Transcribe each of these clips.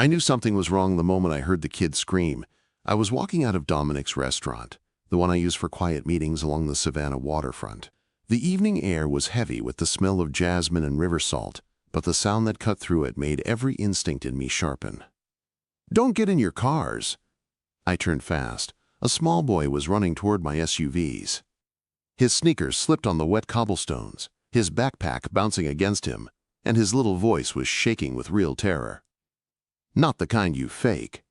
I knew something was wrong the moment I heard the kid scream. I was walking out of Dominic's restaurant, the one I use for quiet meetings along the Savannah waterfront. The evening air was heavy with the smell of jasmine and river salt, but the sound that cut through it made every instinct in me sharpen. "Don't get in your cars!" I turned fast. A small boy was running toward my SUVs. His sneakers slipped on the wet cobblestones, his backpack bouncing against him, and his little voice was shaking with real terror. Not the kind you fake.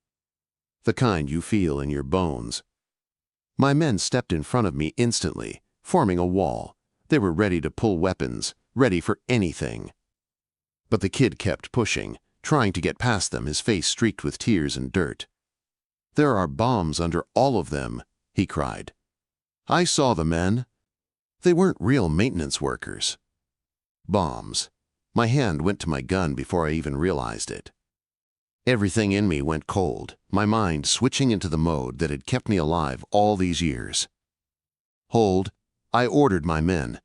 The kind you feel in your bones. My men stepped in front of me instantly, forming a wall. They were ready to pull weapons, ready for anything. But the kid kept pushing, trying to get past them, his face streaked with tears and dirt. "There are bombs under all of them," he cried. "I saw the men. They weren't real maintenance workers." Bombs. My hand went to my gun before I even realized it. Everything in me went cold, my mind switching into the mode that had kept me alive all these years. "Hold," I ordered my men.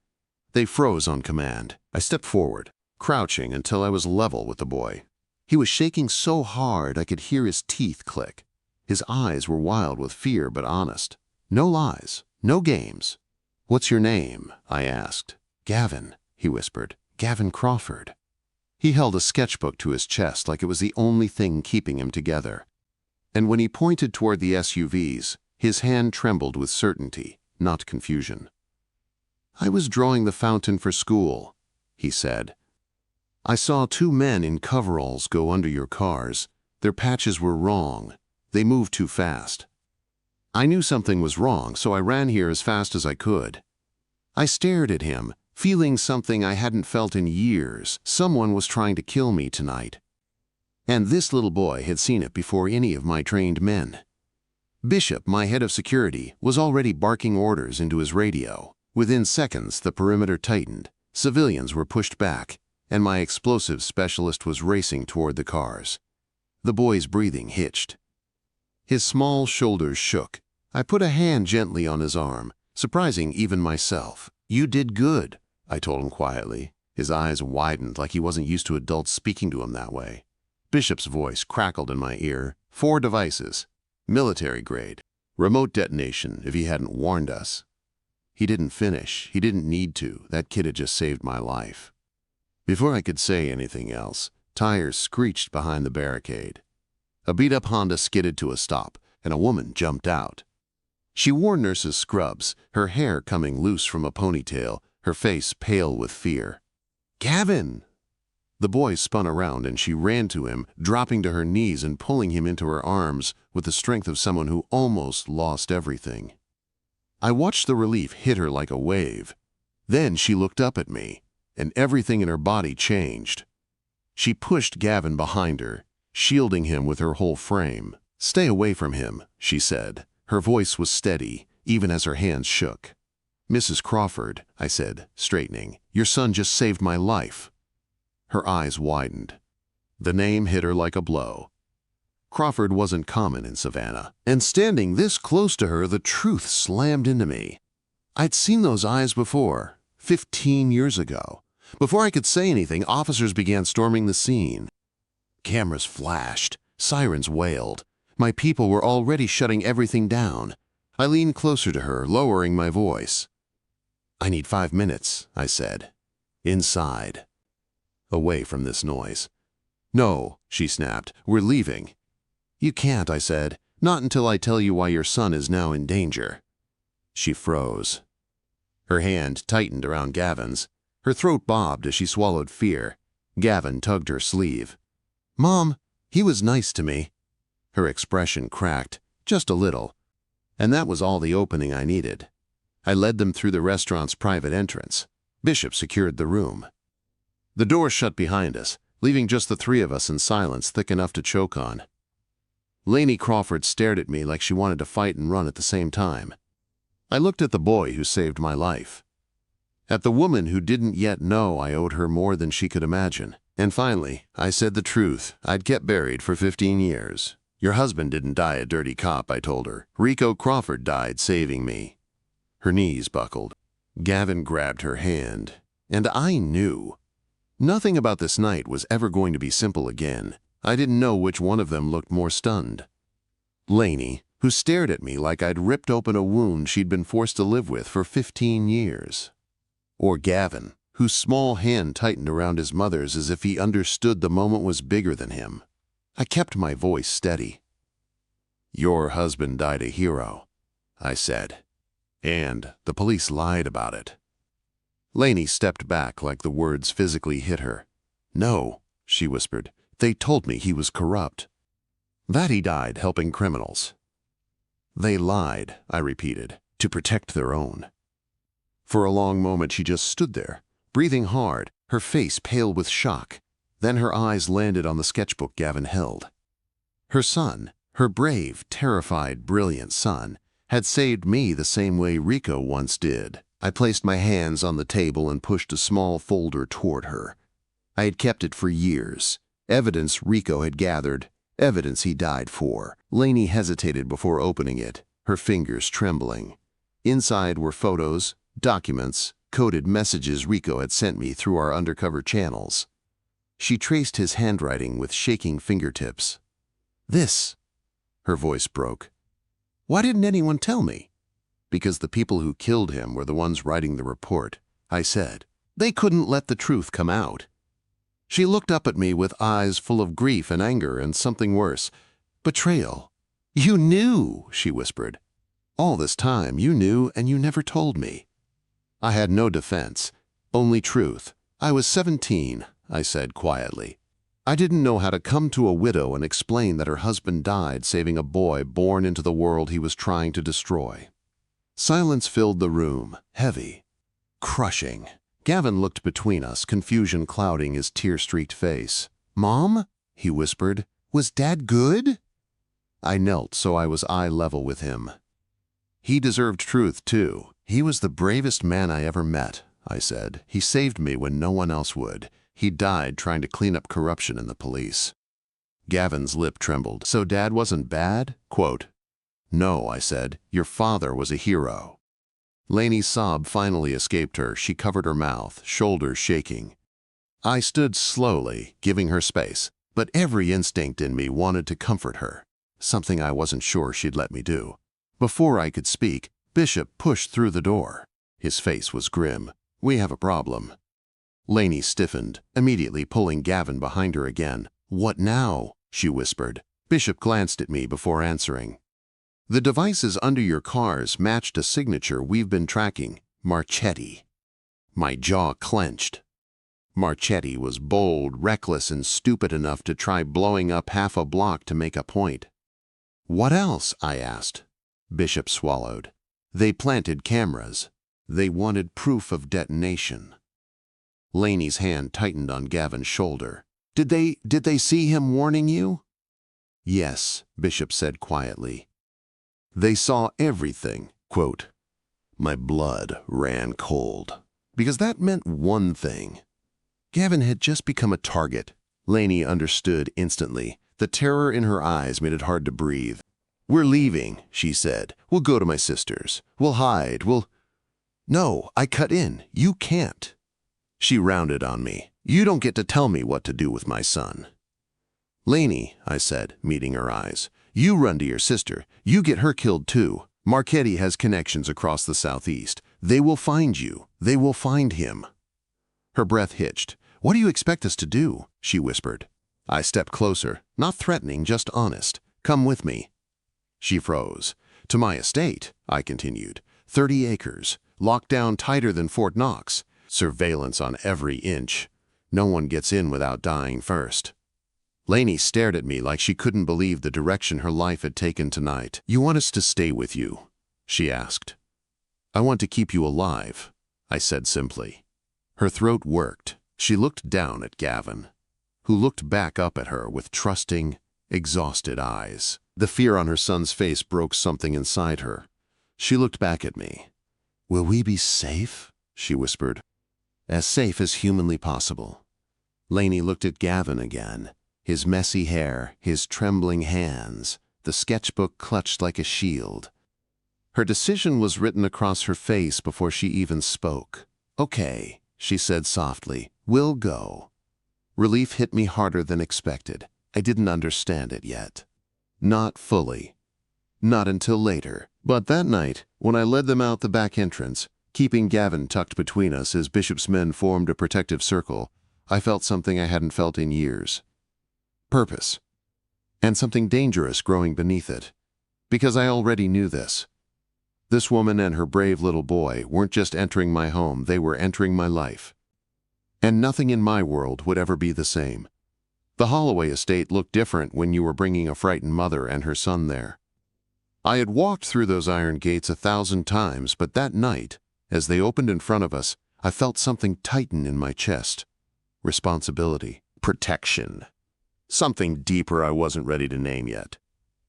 They froze on command. I stepped forward, crouching until I was level with the boy. He was shaking so hard I could hear his teeth click. His eyes were wild with fear but honest. No lies, no games. "What's your name?" I asked. "Gavin," he whispered. "Gavin Crawford." He held a sketchbook to his chest like it was the only thing keeping him together. And when he pointed toward the SUVs, his hand trembled with certainty, not confusion. "I was drawing the fountain for school," he said. "I saw two men in coveralls go under your cars. Their patches were wrong. They moved too fast. I knew something was wrong, so I ran here as fast as I could." I stared at him, feeling something I hadn't felt in years. Someone was trying to kill me tonight. And this little boy had seen it before any of my trained men. Bishop, my head of security, was already barking orders into his radio. Within seconds, the perimeter tightened, civilians were pushed back, and my explosives specialist was racing toward the cars. The boy's breathing hitched. His small shoulders shook. I put a hand gently on his arm, surprising even myself. "You did good," I told him quietly. His eyes widened like he wasn't used to adults speaking to him that way. Bishop's voice crackled in my ear. 4 devices. Military grade. Remote detonation if he hadn't warned us. He didn't finish. He didn't need to. That kid had just saved my life. Before I could say anything else, tires screeched behind the barricade. A beat-up Honda skidded to a stop, and a woman jumped out. She wore nurse's scrubs, her hair coming loose from a ponytail, her face pale with fear. "Gavin!" The boy spun around and she ran to him, dropping to her knees and pulling him into her arms with the strength of someone who almost lost everything. I watched the relief hit her like a wave. Then she looked up at me, and everything in her body changed. She pushed Gavin behind her, shielding him with her whole frame. "Stay away from him," she said. Her voice was steady, even as her hands shook. "Mrs. Crawford," I said, straightening, "your son just saved my life." Her eyes widened. The name hit her like a blow. Crawford wasn't common in Savannah, and standing this close to her, the truth slammed into me. I'd seen those eyes before, 15 years ago. Before I could say anything, officers began storming the scene. Cameras flashed, sirens wailed. My people were already shutting everything down. I leaned closer to her, lowering my voice. "I need 5 minutes," I said. "Inside. Away from this noise." "No," she snapped. "We're leaving." "You can't," I said. "Not until I tell you why your son is now in danger." She froze. Her hand tightened around Gavin's. Her throat bobbed as she swallowed fear. Gavin tugged her sleeve. "Mom, he was nice to me." Her expression cracked, just a little. And that was all the opening I needed. I led them through the restaurant's private entrance. Bishop secured the room. The door shut behind us, leaving just the 3 of us in silence thick enough to choke on. Lainey Crawford stared at me like she wanted to fight and run at the same time. I looked at the boy who saved my life. At the woman who didn't yet know I owed her more than she could imagine. And finally, I said the truth. I'd kept buried for 15 years. "Your husband didn't die a dirty cop," I told her. "Rico Crawford died saving me." Her knees buckled. Gavin grabbed her hand. And I knew. Nothing about this night was ever going to be simple again. I didn't know which one of them looked more stunned. Lainey, who stared at me like I'd ripped open a wound she'd been forced to live with for 15 years. Or Gavin, whose small hand tightened around his mother's as if he understood the moment was bigger than him. I kept my voice steady. "Your husband died a hero," I said. "And the police lied about it." Lainey stepped back like the words physically hit her. "No," she whispered. "They told me he was corrupt. That he died helping criminals." "They lied," I repeated, "to protect their own." For a long moment she just stood there, breathing hard, her face pale with shock. Then her eyes landed on the sketchbook Gavin held. Her son, her brave, terrified, brilliant son, had saved me the same way Rico once did. I placed my hands on the table and pushed a small folder toward her. I had kept it for years. Evidence Rico had gathered, evidence he died for. Lainey hesitated before opening it, her fingers trembling. Inside were photos, documents, coded messages Rico had sent me through our undercover channels. She traced his handwriting with shaking fingertips. "This," her voice broke. "Why didn't anyone tell me?" "Because the people who killed him were the ones writing the report," I said. "They couldn't let the truth come out." She looked up at me with eyes full of grief and anger and something worse. "Betrayal. You knew," she whispered. "All this time you knew and you never told me." I had no defense, only truth. "I was 17, I said quietly. "I didn't know how to come to a widow and explain that her husband died saving a boy born into the world he was trying to destroy." Silence filled the room, heavy, crushing. Gavin looked between us, confusion clouding his tear-streaked face. "Mom?" he whispered. "Was Dad good?" I knelt so I was eye level with him. "He deserved truth, too. He was the bravest man I ever met," I said. "He saved me when no one else would. He died trying to clean up corruption in the police." Gavin's lip trembled. "So Dad wasn't bad?" Quote, "No," I said. "Your father was a hero." Lainey's sob finally escaped her. She covered her mouth, shoulders shaking. I stood slowly, giving her space, but every instinct in me wanted to comfort her, something I wasn't sure she'd let me do. Before I could speak, Bishop pushed through the door. His face was grim. "We have a problem." Lainey stiffened, immediately pulling Gavin behind her again. "What now?" she whispered. Bishop glanced at me before answering. "The devices under your cars matched a signature we've been tracking, Marchetti." My jaw clenched. Marchetti was bold, reckless, and stupid enough to try blowing up half a block to make a point. "What else?" I asked. Bishop swallowed. "They planted cameras. They wanted proof of detonation." Lainey's hand tightened on Gavin's shoulder. Did they see him warning you?" "Yes," Bishop said quietly. "They saw everything." Quote, my blood ran cold, because that meant one thing. Gavin had just become a target. Lainey understood instantly. The terror in her eyes made it hard to breathe. "We're leaving," she said. "We'll go to my sister's. We'll hide. No, I cut in. You can't." She rounded on me. "You don't get to tell me what to do with my son." "Lainey," I said, meeting her eyes, "you run to your sister. You get her killed too. Marchetti has connections across the southeast. They will find you. They will find him." Her breath hitched. "What do you expect us to do?" she whispered. I stepped closer, not threatening, just honest. "Come with me." She froze. "To my estate," I continued. 30 acres, locked down tighter than Fort Knox. Surveillance on every inch. No one gets in without dying first. Lainey stared at me like she couldn't believe the direction her life had taken tonight. "You want us to stay with you?" she asked. "I want to keep you alive," I said simply. Her throat worked. She looked down at Gavin, who looked back up at her with trusting, exhausted eyes. The fear on her son's face broke something inside her. She looked back at me. "Will we be safe?" she whispered. "As safe as humanly possible." Lainey looked at Gavin again, his messy hair, his trembling hands, the sketchbook clutched like a shield. Her decision was written across her face before she even spoke. "Okay," she said softly, "we'll go." Relief hit me harder than expected. I didn't understand it yet. Not fully. Not until later. But that night, when I led them out the back entrance, keeping Gavin tucked between us as Bishop's men formed a protective circle, I felt something I hadn't felt in years. Purpose. And something dangerous growing beneath it. Because I already knew this. This woman and her brave little boy weren't just entering my home, they were entering my life. And nothing in my world would ever be the same. The Holloway estate looked different when you were bringing a frightened mother and her son there. I had walked through those iron gates 1,000 times, but that night, as they opened in front of us, I felt something tighten in my chest. Responsibility. Protection. Something deeper I wasn't ready to name yet.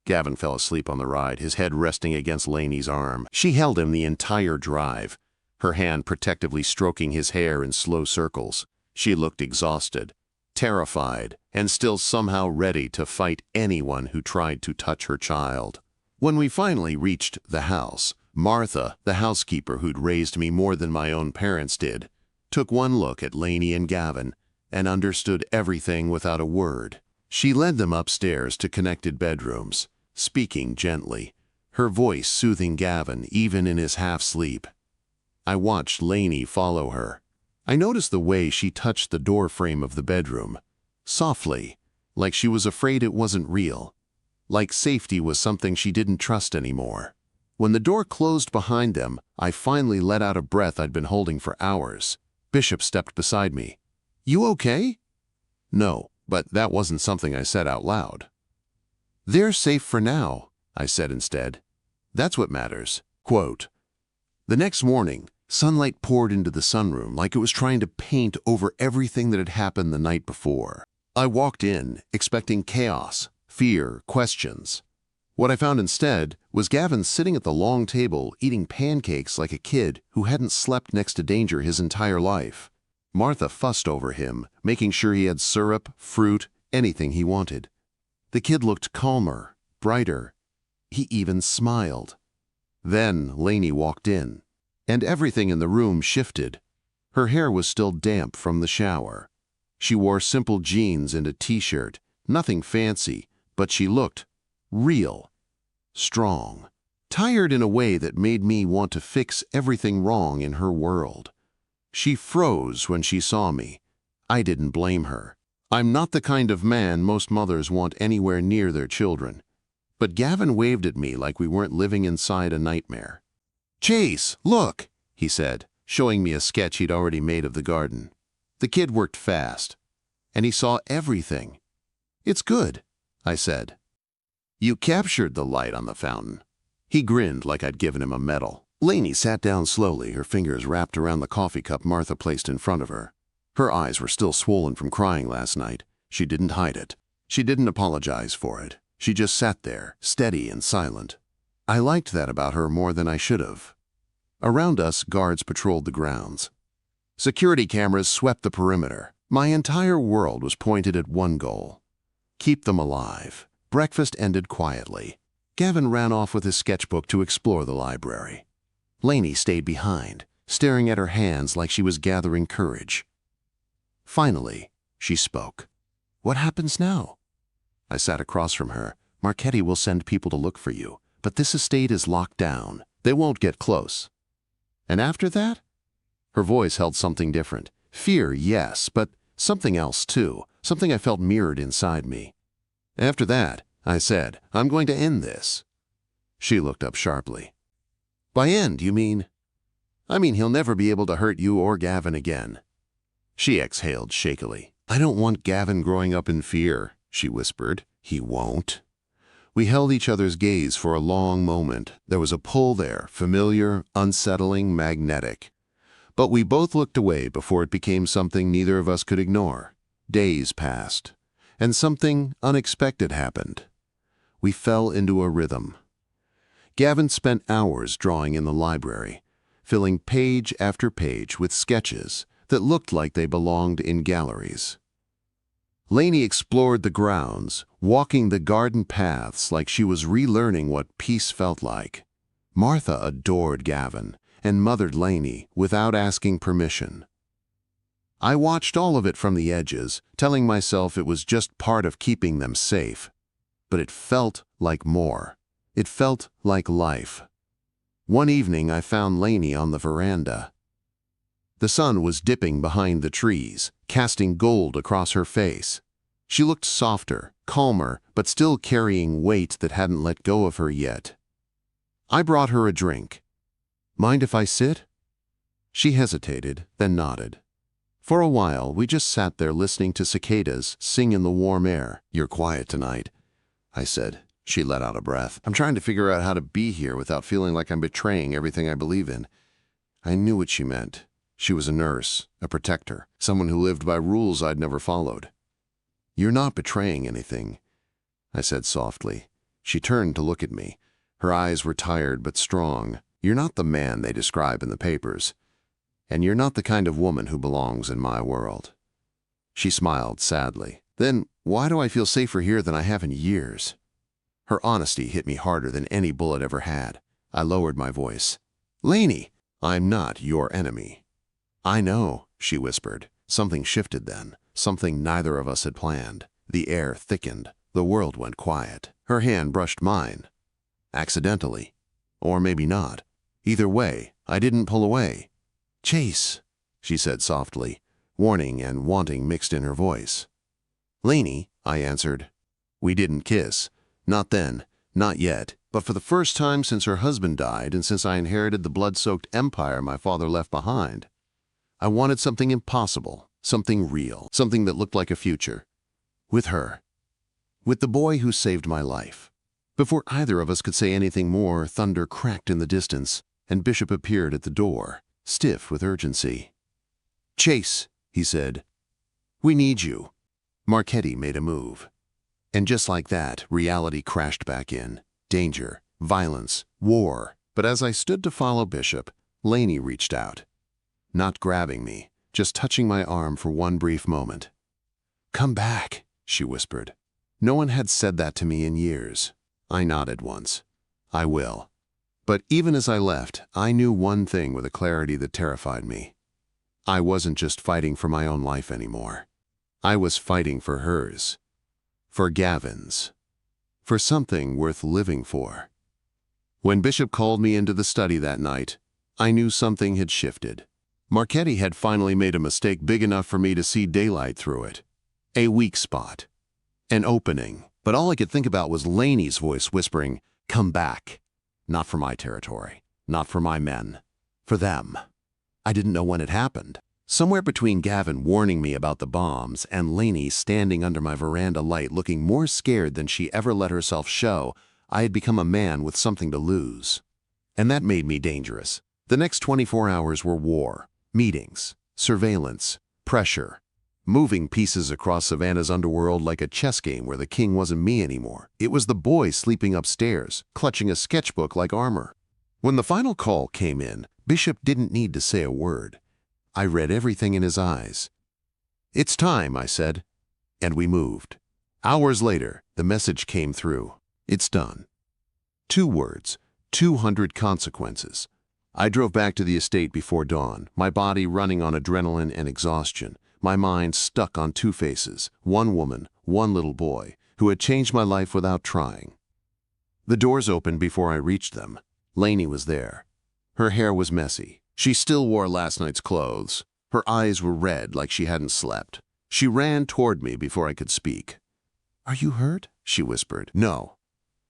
Gavin fell asleep on the ride, his head resting against Lainey's arm. She held him the entire drive, her hand protectively stroking his hair in slow circles. She looked exhausted, terrified, and still somehow ready to fight anyone who tried to touch her child. When we finally reached the house, Martha, the housekeeper who'd raised me more than my own parents did, took one look at Lainey and Gavin and understood everything without a word. She led them upstairs to connected bedrooms, speaking gently, her voice soothing Gavin even in his half-sleep. I watched Lainey follow her. I noticed the way she touched the door frame of the bedroom, softly, like she was afraid it wasn't real, like safety was something she didn't trust anymore. When the door closed behind them, I finally let out a breath I'd been holding for hours. Bishop stepped beside me. "You okay?" No, but that wasn't something I said out loud. "They're safe for now," I said instead. "That's what matters." Quote. The next morning, sunlight poured into the sunroom like it was trying to paint over everything that had happened the night before. I walked in, expecting chaos, fear, questions. What I found instead was Gavin sitting at the long table eating pancakes like a kid who hadn't slept next to danger his entire life. Martha fussed over him, making sure he had syrup, fruit, anything he wanted. The kid looked calmer, brighter. He even smiled. Then Lainey walked in, and everything in the room shifted. Her hair was still damp from the shower. She wore simple jeans and a t-shirt, nothing fancy, but she looked real, strong, tired in a way that made me want to fix everything wrong in her world. She froze when she saw me. I didn't blame her. I'm not the kind of man most mothers want anywhere near their children. But Gavin waved at me like we weren't living inside a nightmare. "Chase, look," he said, showing me a sketch he'd already made of the garden. The kid worked fast, and he saw everything. "It's good," I said. "You captured the light on the fountain." He grinned like I'd given him a medal. Lainey sat down slowly, her fingers wrapped around the coffee cup Martha placed in front of her. Her eyes were still swollen from crying last night. She didn't hide it. She didn't apologize for it. She just sat there, steady and silent. I liked that about her more than I should have. Around us, guards patrolled the grounds. Security cameras swept the perimeter. My entire world was pointed at one goal: keep them alive. Breakfast ended quietly. Gavin ran off with his sketchbook to explore the library. Lainey stayed behind, staring at her hands like she was gathering courage. Finally, she spoke. "What happens now?" I sat across from her. "Marchetti will send people to look for you, but this estate is locked down. They won't get close." "And after that?" Her voice held something different. Fear, yes, but something else too, something I felt mirrored inside me. "After that," I said, "I'm going to end this." She looked up sharply. "By end, you mean?" "I mean he'll never be able to hurt you or Gavin again." She exhaled shakily. "I don't want Gavin growing up in fear," she whispered. "He won't." We held each other's gaze for a long moment. There was a pull there, familiar, unsettling, magnetic. But we both looked away before it became something neither of us could ignore. Days passed, and something unexpected happened. We fell into a rhythm. Gavin spent hours drawing in the library, filling page after page with sketches that looked like they belonged in galleries. Lainey explored the grounds, walking the garden paths like she was relearning what peace felt like. Martha adored Gavin and mothered Lainey without asking permission. I watched all of it from the edges, telling myself it was just part of keeping them safe. But it felt like more. It felt like life. One evening I found Lainey on the veranda. The sun was dipping behind the trees, casting gold across her face. She looked softer, calmer, but still carrying weight that hadn't let go of her yet. I brought her a drink. "Mind if I sit?" She hesitated, then nodded. For a while, we just sat there listening to cicadas sing in the warm air. "You're quiet tonight," I said. She let out a breath. "I'm trying to figure out how to be here without feeling like I'm betraying everything I believe in." I knew what she meant. She was a nurse, a protector, someone who lived by rules I'd never followed. "You're not betraying anything," I said softly. She turned to look at me. Her eyes were tired but strong. "You're not the man they describe in the papers. And you're not the kind of woman who belongs in my world." She smiled sadly. "Then why do I feel safer here than I have in years?" Her honesty hit me harder than any bullet ever had. I lowered my voice. "Lainey, I'm not your enemy." "I know," she whispered. Something shifted then, something neither of us had planned. The air thickened. The world went quiet. Her hand brushed mine. Accidentally. Or maybe not. Either way, I didn't pull away. "Chase," she said softly, warning and wanting mixed in her voice. "Lainey," I answered. We didn't kiss. Not then, not yet, but for the first time since her husband died and since I inherited the blood-soaked empire my father left behind. I wanted something impossible, something real, something that looked like a future. With her. With the boy who saved my life. Before either of us could say anything more, thunder cracked in the distance, and Bishop appeared at the door, stiff with urgency. "Chase," he said, "we need you." Marchetti made a move. And just like that, reality crashed back in. Danger, violence, war. But as I stood to follow Bishop, Lainey reached out. Not grabbing me, just touching my arm for one brief moment. "Come back," she whispered. No one had said that to me in years. I nodded once. "I will." But even as I left, I knew one thing with a clarity that terrified me. I wasn't just fighting for my own life anymore. I was fighting for hers. For Gavin's. For something worth living for. When Bishop called me into the study that night, I knew something had shifted. Marchetti had finally made a mistake big enough for me to see daylight through it. A weak spot. An opening. But all I could think about was Lainey's voice whispering, "Come back." Not for my territory. Not for my men. For them. I didn't know when it happened. Somewhere between Gavin warning me about the bombs and Lainey standing under my veranda light looking more scared than she ever let herself show, I had become a man with something to lose. And that made me dangerous. The next 24 hours were war, meetings, surveillance, pressure, moving pieces across Savannah's underworld like a chess game where the king wasn't me anymore. It was the boy sleeping upstairs, clutching a sketchbook like armor. When the final call came in, Bishop didn't need to say a word. I read everything in his eyes. "It's time," I said, and we moved. Hours later, the message came through. "It's done." 2 words, 200 consequences. I drove back to the estate before dawn, my body running on adrenaline and exhaustion, my mind stuck on 2 faces, one woman, one little boy, who had changed my life without trying. The doors opened before I reached them. Lainey was there. Her hair was messy. She still wore last night's clothes. Her eyes were red like she hadn't slept. She ran toward me before I could speak. "Are you hurt?" she whispered. "No."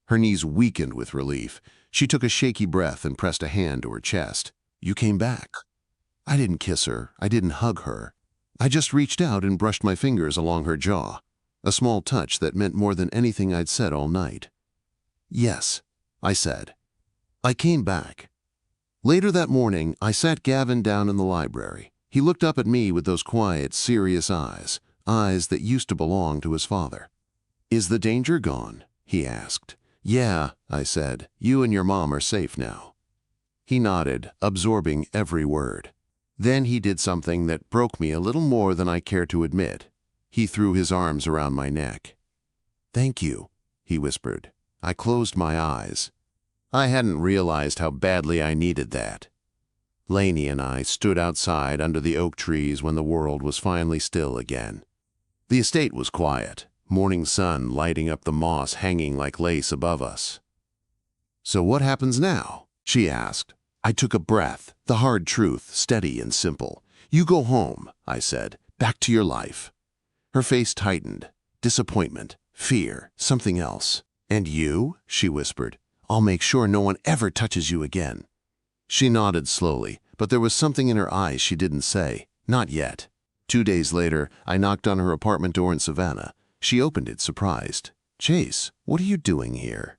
Her knees weakened with relief. She took a shaky breath and pressed a hand to her chest. "You came back." I didn't kiss her. I didn't hug her. I just reached out and brushed my fingers along her jaw. A small touch that meant more than anything I'd said all night. "Yes," I said. I came back. Later that morning, I sat Gavin down in the library. He looked up at me with those quiet, serious eyes, eyes that used to belong to his father. "Is the danger gone?" he asked. "Yeah," I said. "You and your mom are safe now." He nodded, absorbing every word. Then he did something that broke me a little more than I care to admit. He threw his arms around my neck. "Thank you," he whispered. I closed my eyes. I hadn't realized how badly I needed that. Lainey and I stood outside under the oak trees when the world was finally still again. The estate was quiet, morning sun lighting up the moss hanging like lace above us. "So what happens now?" she asked. I took a breath, the hard truth, steady and simple. "You go home," I said, "back to your life." Her face tightened. Disappointment, fear, something else. "And you?" she whispered. "I'll make sure no one ever touches you again." She nodded slowly, but there was something in her eyes she didn't say. Not yet. 2 days later, I knocked on her apartment door in Savannah. She opened it, surprised. "Chase, what are you doing here?"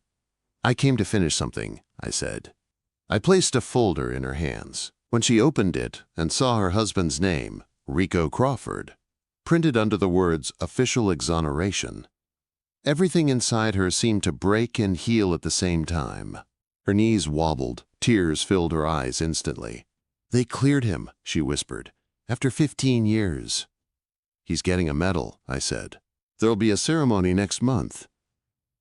"I came to finish something," I said. I placed a folder in her hands. When she opened it and saw her husband's name, Rico Crawford, printed under the words "Official Exoneration," everything inside her seemed to break and heal at the same time. Her knees wobbled, tears filled her eyes instantly. "They cleared him," she whispered, "after 15 years. "He's getting a medal," I said. "There'll be a ceremony next month."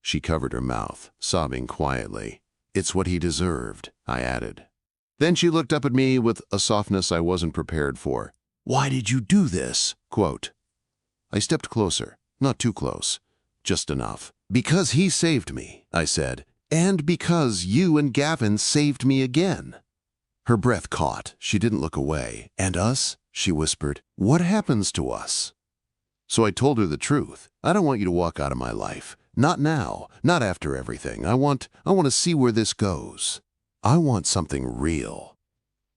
She covered her mouth, sobbing quietly. "It's what he deserved," I added. Then she looked up at me with a softness I wasn't prepared for. "Why did you do this?" quote. I stepped closer, not too close, just enough. "Because he saved me," I said, "and because you and Gavin saved me again." Her breath caught. She didn't look away. "And us?" she whispered. "What happens to us?" So I told her the truth. "I don't want you to walk out of my life. Not now, not after everything. I want to see where this goes. I want something real."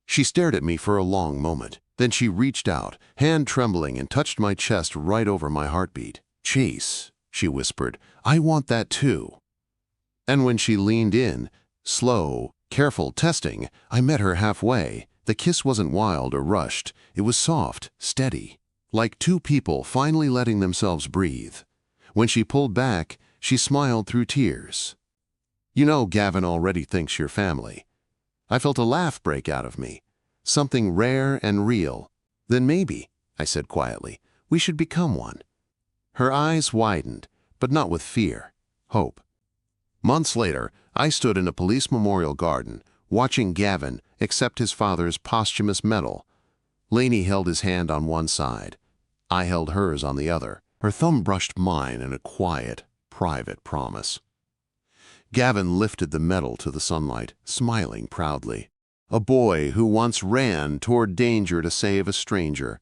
She stared at me for a long moment. Then she reached out, hand trembling, and touched my chest right over my heartbeat. "Chase," she whispered, "I want that too." And when she leaned in, slow, careful testing, I met her halfway. The kiss wasn't wild or rushed. It was soft, steady, like two people finally letting themselves breathe. When she pulled back, she smiled through tears. "You know, Gavin already thinks you're family." I felt a laugh break out of me. Something rare and real. "Then maybe," I said quietly, "we should become one." Her eyes widened, but not with fear. Hope. Months later, I stood in a police memorial garden, watching Gavin accept his father's posthumous medal. Lainey held his hand on one side. I held hers on the other. Her thumb brushed mine in a quiet, private promise. Gavin lifted the medal to the sunlight, smiling proudly. A boy who once ran toward danger to save a stranger.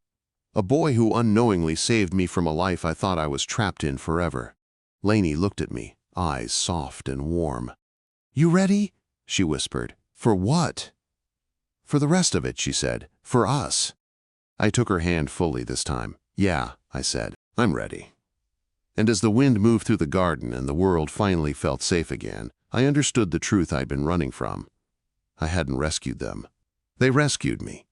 A boy who unknowingly saved me from a life I thought I was trapped in forever. Lainey looked at me, eyes soft and warm. "You ready?" she whispered. "For what?" "For the rest of it," she said. "For us." I took her hand fully this time. "Yeah," I said, "I'm ready." And as the wind moved through the garden and the world finally felt safe again, I understood the truth I'd been running from. I hadn't rescued them. They rescued me.